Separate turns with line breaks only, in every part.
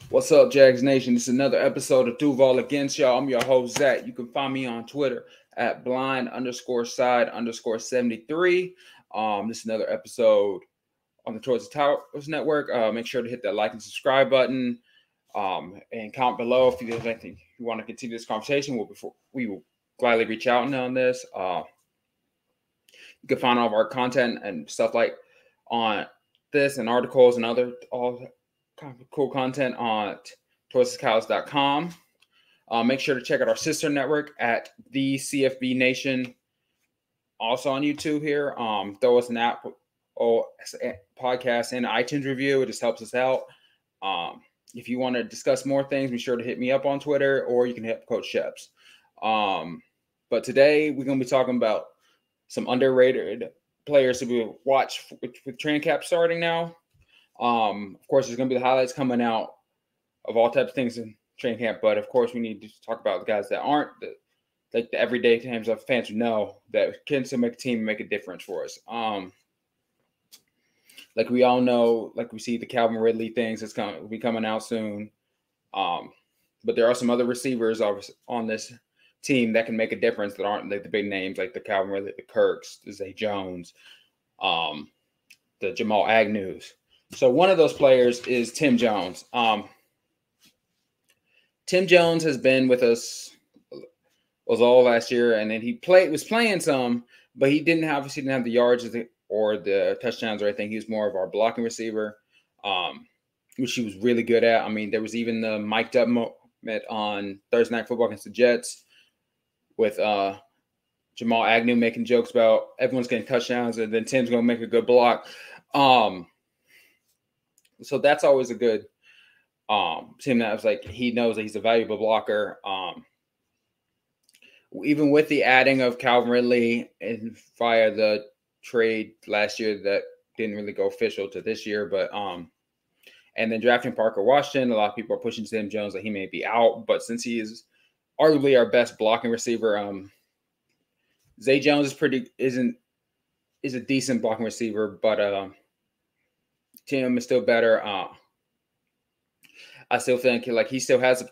What's up, Jags Nation? This is another episode of Duuuval Against Ya'll. I'm your host, Zach. You can find me on Twitter at blind_side_73. This is another episode on the Towards the Towers Network. Make sure to hit that like and subscribe button and comment below if there's anything you want to continue this conversation. We will gladly reach out on this. You can find all of our content and stuff like on this and articles and all cool content on towardsthecows.com. Make sure to check out our sister network at the CFB Nation. Also on YouTube here. Throw us an podcast and iTunes review. It just helps us out. If you want to discuss more things, be sure to hit me up on Twitter, or you can hit Coach Sheps. But today we're going to be talking about some underrated players to be watched with training camp starting now. Of course, there's going to be the highlights coming out of all types of things in training camp, but of course, we need to talk about the guys that aren't like the everyday fans who know that can still make a team and make a difference for us. Like we all know, like we see the Calvin Ridley things that's will be coming out soon. But there are some other receivers on this team that can make a difference that aren't like the big names, like the Calvin Ridley, the Kirks, the Zay Jones, the Jamal Agnews. So one of those players is Tim Jones. Tim Jones has been with us was all last year, and then he was playing some, but he didn't have the yards or the touchdowns or anything. He was more of our blocking receiver, which he was really good at. I mean, there was even the mic'd up moment on Thursday Night Football against the Jets with Jamal Agnew making jokes about everyone's getting touchdowns, and then Tim's going to make a good block. So that's always a good team that was like he knows that he's a valuable blocker. Even with the adding of Calvin Ridley and via the trade last year that didn't really go official to this year, but and then drafting Parker Washington, a lot of people are pushing Tim Jones that he may be out, but since he is arguably our best blocking receiver, Zay Jones is a decent blocking receiver, but Tim is still better. I still think like he still has a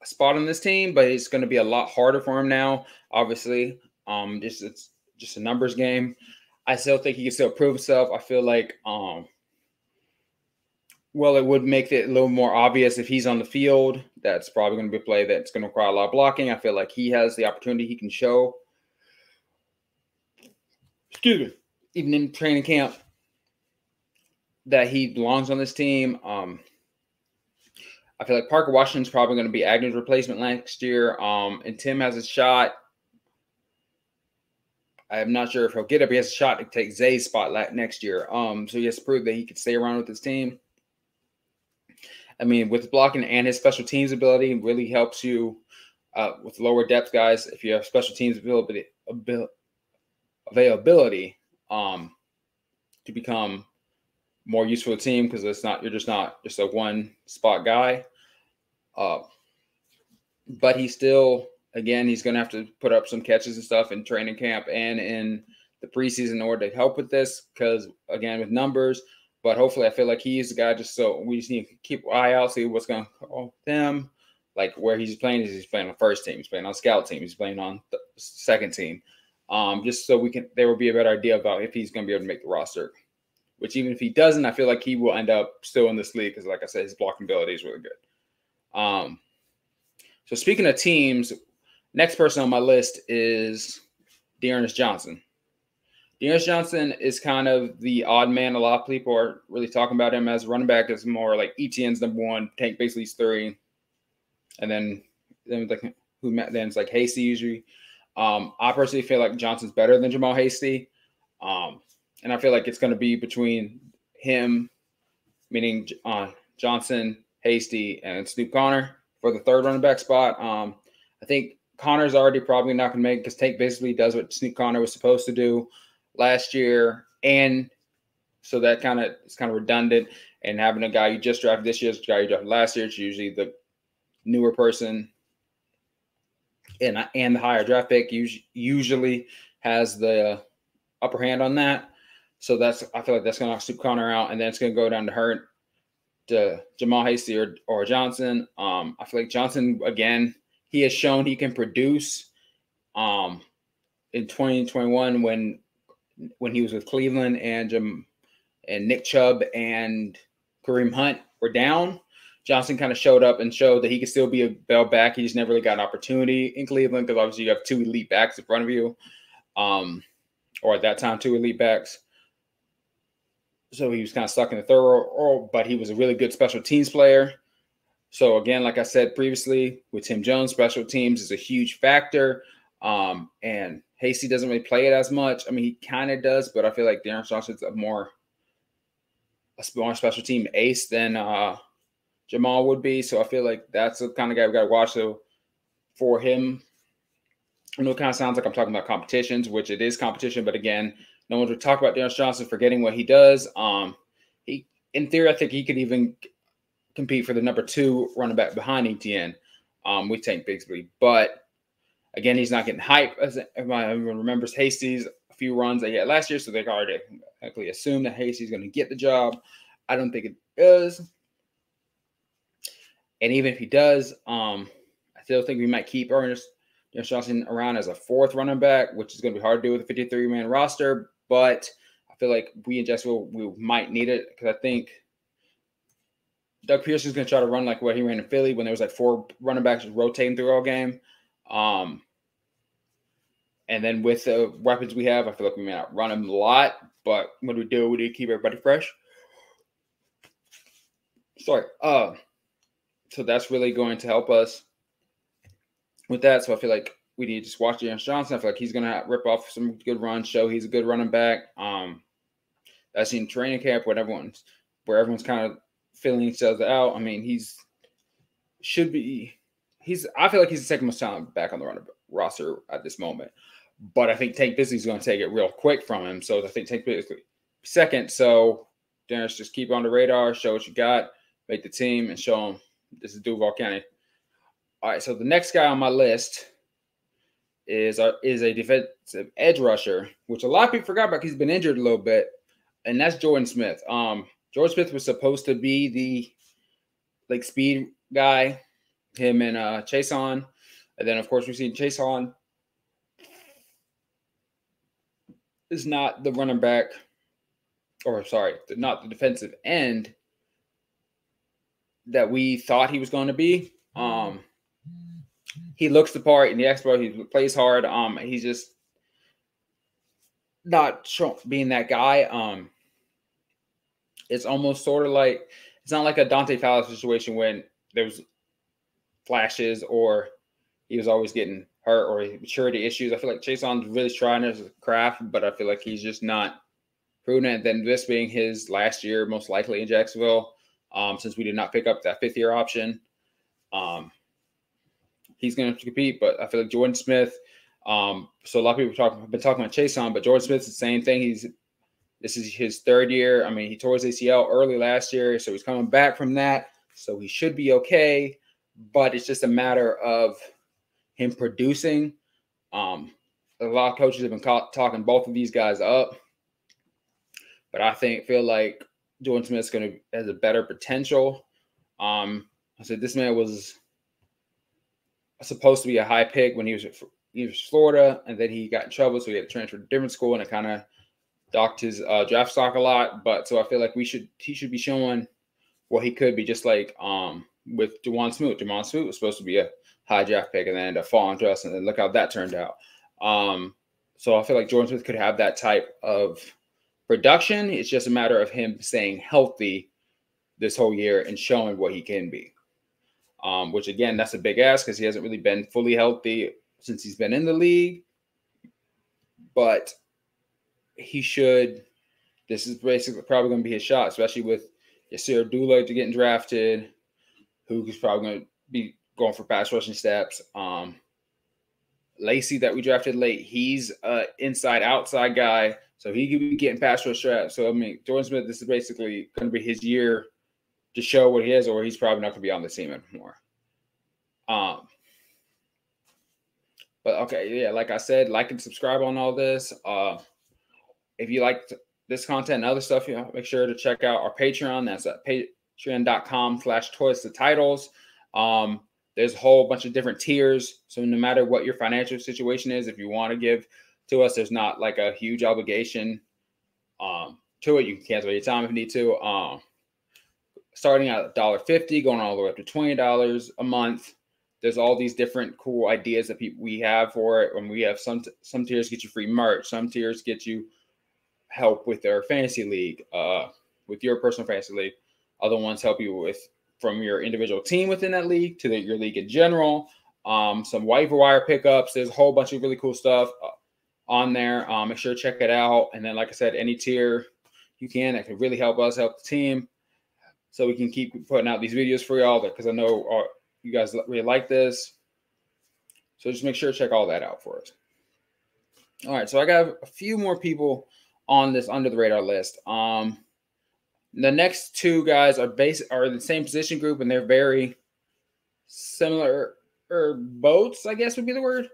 spot on this team, but it's going to be a lot harder for him now. Obviously, it's just a numbers game. I still think he can still prove himself. I feel like, it would make it a little more obvious if he's on the field. That's probably going to be a play that's going to require a lot of blocking. I feel like he has the opportunity he can show. Even in training camp, that he belongs on this team. I feel like Parker Washington's probably going to be Agnew's replacement next year. And Tim has a shot. I'm not sure if he'll get it, but he has a shot to take Zay's spot next year. So he has to prove that he could stay around with his team. I mean, with blocking and his special teams ability, it really helps you with lower depth guys. If you have special teams availability to become more useful to the team, because you're just not a one spot guy. But he's still, again, he's going to have to put up some catches and stuff in training camp and in the preseason in order to help with this, because again, with numbers. But hopefully, I feel like he's the guy. So we just need to keep an eye out, see what's going on with them. Like where he's playing he's playing on first team, he's playing on scout team, he's playing on the second team. Just so there will be a better idea about if he's going to be able to make the roster. Which even if he doesn't, I feel like he will end up still in this league because, like I said, his blocking ability is really good. So speaking of teams, next person on my list is D'Ernest Johnson. D'Ernest Johnson is kind of the odd man. A lot of people are really talking about him as a running back. It's more like ETN's number one, Tank basically is three, and then it's like Hasty usually. I personally feel like Johnson's better than Jamal Hasty. And I feel like it's going to be between him, meaning Johnson, Hasty, and Snoop Connor for the third running back spot. I think Connor's already probably not going to make it because Tank basically does what Snoop Connor was supposed to do last year. And so that it's kind of redundant. And having a guy you just drafted this year, a guy you drafted last year, it's usually the newer person and the higher draft pick usually has the upper hand on that. So I feel like that's going to knock Snoop Connor out, and then it's going to go down to Hurt to Jamal Hasty or Johnson. I feel like Johnson, again, he has shown he can produce in 2021 when he was with Cleveland and Nick Chubb and Kareem Hunt were down. Johnson kind of showed up and showed that he could still be a bell back. He just never really got an opportunity in Cleveland because obviously you have two elite backs in front of you, or at that time, two elite backs. So he was kind of stuck in the third role, but he was a really good special teams player. So again, like I said previously, with Tim Jones, special teams is a huge factor. And Hasty doesn't really play it as much. I mean, he kind of does, but I feel like D'Ernest Johnson's a more special team ace than Jamal would be. So I feel like that's the kind of guy we got to watch. So for him, I know it kind of sounds like I'm talking about competitions, which it is competition, but again, no one would talk about D'Ernest Johnson for getting what he does. He, in theory, I think he could even compete for the number 2 running back behind ETN with Tank Bigsby. But again, he's not getting hype. As everyone remembers Hasty's a few runs that he had last year, so they already actually assume that Hasty's going to get the job. I don't think it does. And even if he does, I still think we might keep D'Ernest Johnson around as a 4th running back, which is going to be hard to do with a 53-man roster. But I feel like we in Jacksonville, we might need it because I think Doug Pearson's going to try to run like what he ran in Philly when there was like 4 running backs rotating through all game. And then with the weapons we have, I feel like we may not run them a lot. But what we do to keep everybody fresh. Sorry. So that's really going to help us with that. So I feel like we need to just watch D'Ernest Johnson. I feel like he's going to rip off some good runs, show he's a good running back. I've seen training camp where everyone's kind of filling each other out. I mean, I feel like he's the second most talented back on the running roster at this moment. But I think Tank Bigsby's going to take it real quick from him. So I think Tank Bigsby second. So D'Ernest, just keep on the radar, show what you got, make the team, and show them this is Duuval County. All right, so the next guy on my list is a defensive edge rusher, which a lot of people forgot about because he's been injured a little bit, and that's Jordan Smith. Jordan Smith was supposed to be the speed guy, him and Chason, and then of course we've seen Chason is not the running back, not the defensive end that we thought he was going to be. He looks the part in the expo. He plays hard. He's just not being that guy. It's almost sort of like it's not like a Dante Fowler situation when there was flashes or he was always getting hurt or maturity issues. I feel like Chason's really trying his craft, but I feel like he's just not proven it. Then this being his last year, most likely in Jacksonville, since we did not pick up that 5th-year option. He's going to compete, but I feel like Jordan Smith. So a lot of people have been talking about Chason, but Jordan Smith's the same thing. This is his 3rd year. I mean, he tore his ACL early last year, so he's coming back from that. So he should be okay, but it's just a matter of him producing. A lot of coaches have been talking both of these guys up, but I feel like Jordan Smith has a better potential. I said this man was supposed to be a high pick when he was Florida, and then he got in trouble, so he had to transfer to a different school, and it kind of docked his draft stock a lot. But so I feel like he should be showing what he could be, just like with Juwan Smoot. Juwan Smoot was supposed to be a high draft pick, and then ended up falling to us, and then look how that turned out. So I feel like Jordan Smith could have that type of production. It's just a matter of him staying healthy this whole year and showing what he can be. Which, again, that's a big ask because he hasn't really been fully healthy since he's been in the league. But he should – this is basically probably going to be his shot, especially with Yasir Abdullah getting drafted, who's probably going to be going for pass rushing steps. Lacey that we drafted late, he's an inside-outside guy, so he could be getting pass rush straps. So, I mean, Jordan Smith, this is basically going to be his year to show what he is, or he's probably not going to be on the team anymore. But okay, yeah, like I said, like and subscribe on all this. If you like this content and other stuff, make sure to check out our Patreon. That's at patreon.com/toys to titles. There's a whole bunch of different tiers. So no matter what your financial situation is, if you want to give to us, there's not like a huge obligation to it. You can cancel your time if you need to. Starting at $1.50, going all the way up to $20 a month. There's all these different cool ideas that we have for it. And we have some tiers get you free merch. Some tiers get you help with their fantasy league, with your personal fantasy league. Other ones help you with from your individual team within that league to your league in general. Some waiver wire pickups. There's a whole bunch of really cool stuff on there. Make sure to check it out. And then, like I said, any tier you can that can really help us help the team, so we can keep putting out these videos for y'all, because I know you guys really like this. So just make sure to check all that out for us. All right, so I got a few more people on this under the radar list. The next two guys are in the same position group, and they're very similar boats, I guess would be the word.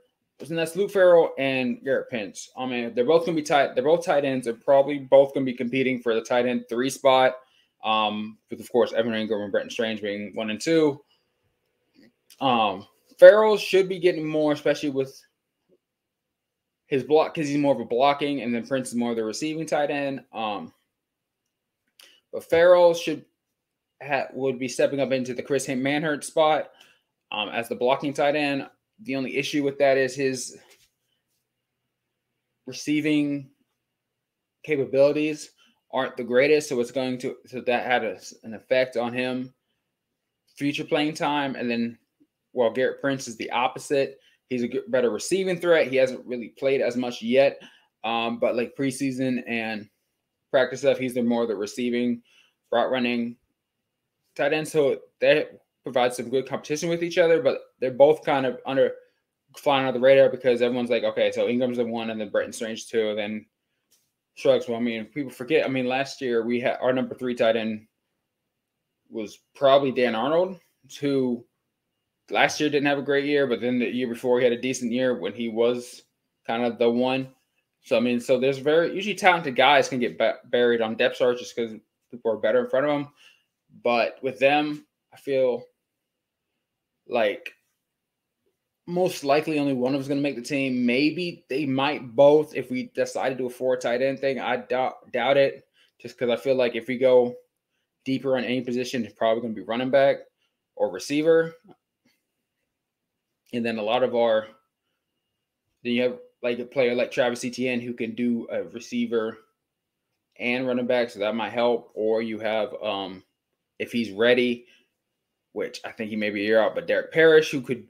And that's Luke Farrell and Garrett Pence. I mean, they're both gonna be tight. They're both tight ends. They're probably both gonna be competing for the tight end 3 spot. With of course Evan Ingram and Brenton Strange being 1 and 2. Farrell should be getting more, especially with his block, because he's more of a blocking, and then Prince is more of the receiving tight end. But Farrell would be stepping up into the Chris Manhurt spot as the blocking tight end. The only issue with that is his receiving capabilities aren't the greatest, so that had an effect on him future playing time. And then while Garrett Prince is the opposite, he's a better receiving threat. He hasn't really played as much yet, but like preseason and practice stuff, he's more the receiving, route running tight end. So that provides some good competition with each other, but they're both kind of flying under the radar, because everyone's like, okay, so Ingram's the 1 and then Brenton Strange 2, then shrugs. Well, I mean, people forget. I mean, last year we had our number 3 tight end was probably Dan Arnold, who last year didn't have a great year, but then the year before he had a decent year when he was kind of the 1. So I mean, so there's usually talented guys can get buried on depth charts just because people are better in front of them. But with them, I feel like most likely only one of them is going to make the team. Maybe they might both if we decide to do a 4 tight end thing. I doubt it, just because I feel like if we go deeper on any position, it's probably going to be running back or receiver. And then a lot of then you have like a player like Travis Etienne who can do a receiver and running back, so that might help. Or you have, if he's ready, which I think he may be a year out, but Derek Parrish, who could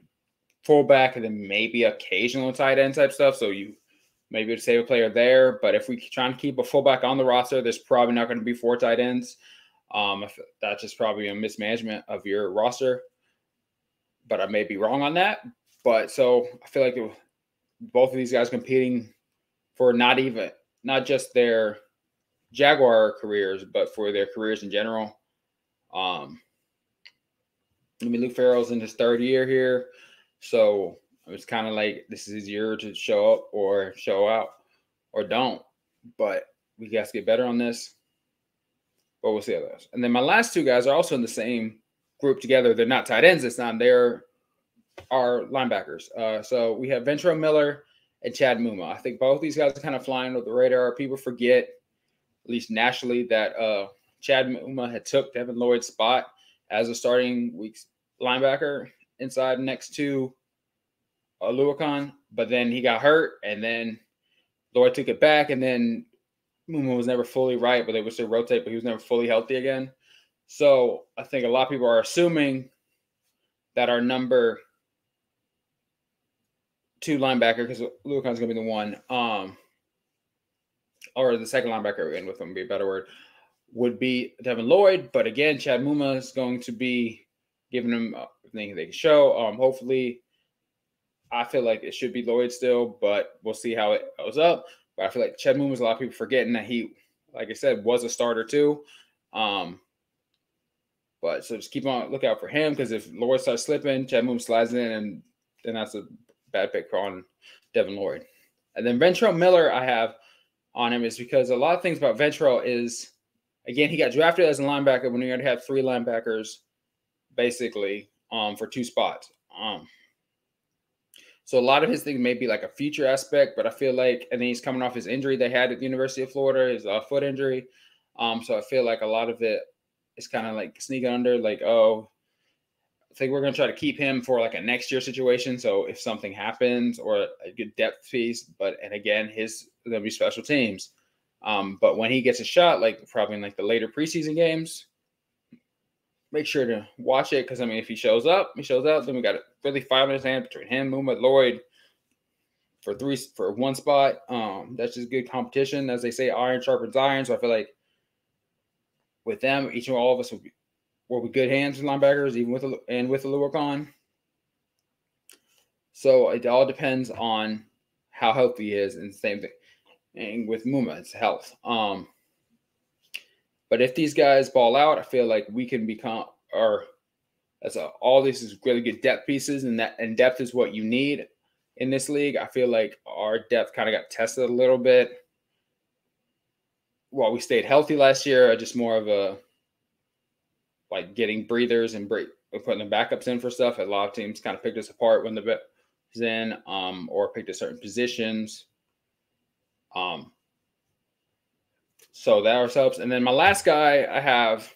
fullback and then maybe occasional tight end type stuff. So you maybe to save a player there. But if we try and keep a fullback on the roster, there's probably not going to be 4 tight ends. That's just probably a mismanagement of your roster. But I may be wrong on that. But so I feel like both of these guys competing for not just their Jaguar careers, but for their careers in general. I mean, Luke Farrell's in his 3rd year here. So it's kind of like this is his year to show up or show out or don't. But we got to get better on this. But we'll see how that goes. And then my last 2 guys are also in the same group together. They're not tight ends this time. They're our linebackers. So we have Ventrell Miller and Chad Muma. I think both these guys are kind of flying under the radar. People forget, at least nationally, that Chad Muma had took Devin Lloyd's spot as a starting week's linebacker inside next to Luakon, but then he got hurt, and then Lloyd took it back, and then Muma was never fully right, but they would still rotate, but he was never fully healthy again. So I think a lot of people are assuming that our number 2 linebacker, because Luakon's going to be the 1, or the second linebacker in with him would be a better word, would be Devin Lloyd. But again, Chad Muma is going to be giving him everything they can show. Hopefully, I feel like it should be Lloyd still, but we'll see how it goes up. But I feel like Chad Muma is a lot of people forgetting that he, like I said, was a starter too. But so just keep on look out for him, because if Lloyd starts slipping, Chad Muma slides in, and then that's a bad pick on Devin Lloyd. And then Ventrell Miller I have on him is because a lot of things about Ventrell is again, he got drafted as a linebacker when he already had 3 linebackers, basically, for 2 spots. So a lot of his things may be like a future aspect, but I feel like, and then he's coming off his injury they had at the University of Florida, his foot injury. So I feel like a lot of it is kind of like sneaking under, like, oh, I think we're going to try to keep him for like a next year situation. So if something happens, or a good depth piece, and again, there'll be special teams. But when he gets a shot, like probably in like the later preseason games, make sure to watch it. Cause I mean, if he shows up, then we got it really 5 in his hand between him, Muhammad Lloyd for 1 spot. That's just good competition. As they say, iron sharpens iron. So I feel like with them, each and all of us will be good hands with linebackers, even with Aluakon. So it all depends on how healthy he is, and the same thing and with Muma, it's health. But if these guys ball out, I feel like we can become, all this is really good depth pieces, and depth is what you need in this league. I feel like our depth kind of got tested a little bit while we stayed healthy last year. Just more of a like getting breathers and putting the backups in for stuff. A lot of teams kind of picked us apart when the vet was in, or picked at certain positions. So that helps. And then my last guy I have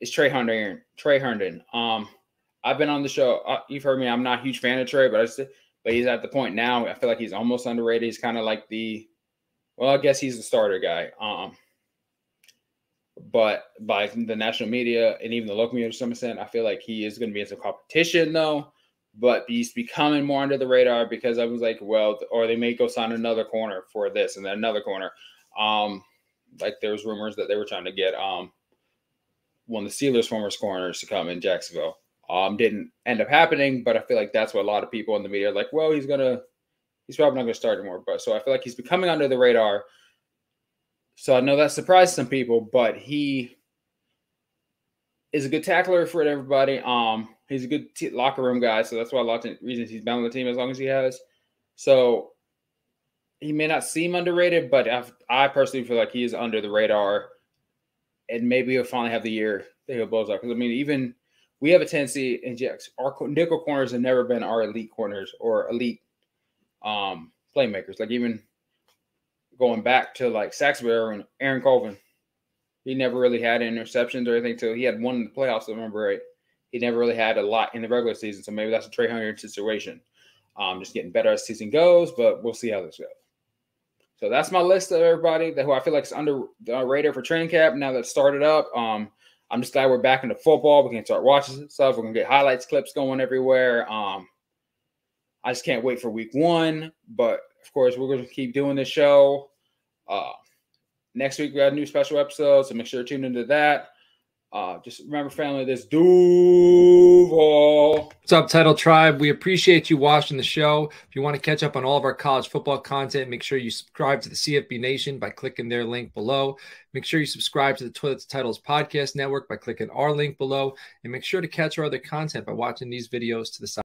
is Trey Herndon. I've been on the show. You've heard me. I'm not a huge fan of Trey, but he's at the point now. I feel like he's almost underrated. He's kind of like I guess he's the starter guy. But by the national media and even the local media to some extent, I feel like he is going to be in some competition though. But he's becoming more under the radar because I was like, well, or they may go sign another corner for this and then another corner. Like there was rumors that they were trying to get one of the Steelers' former corners to come in Jacksonville. Didn't end up happening, but I feel like that's what a lot of people in the media are like, well, he's probably not going to start anymore. But so I feel like he's becoming under the radar. So I know that surprised some people, but he is a good tackler for everybody. He's a good locker room guy, so that's why a lot of reasons he's been on the team as long as he has. So he may not seem underrated, but I personally feel like he is under the radar, and maybe he'll finally have the year that he'll blow up. Because I mean, even we have a tendency in Jacks, our nickel corners have never been our elite corners or elite playmakers. Like even going back to like Saxby and Aaron Colvin, he never really had interceptions or anything. So he had one in the playoffs, if I remember right. He never really had a lot in the regular season. So maybe that's a Trey Herndon situation. Just getting better as the season goes, but we'll see how this goes. So that's my list of everybody who I feel like is under the radar for training camp now that it's started up. I'm just glad we're back into football. We can start watching stuff. We're going to get highlights, clips going everywhere. I just can't wait for week 1. But, of course, we're going to keep doing this show. Next week, we have a new special episode, so make sure to tune into that. Just remember, family, this Duuuval.
What's up, Title Tribe? We appreciate you watching the show. If you want to catch up on all of our college football content, make sure you subscribe to the CFB Nation by clicking their link below. Make sure you subscribe to the Toilets Titles Podcast Network by clicking our link below. And make sure to catch our other content by watching these videos to the side.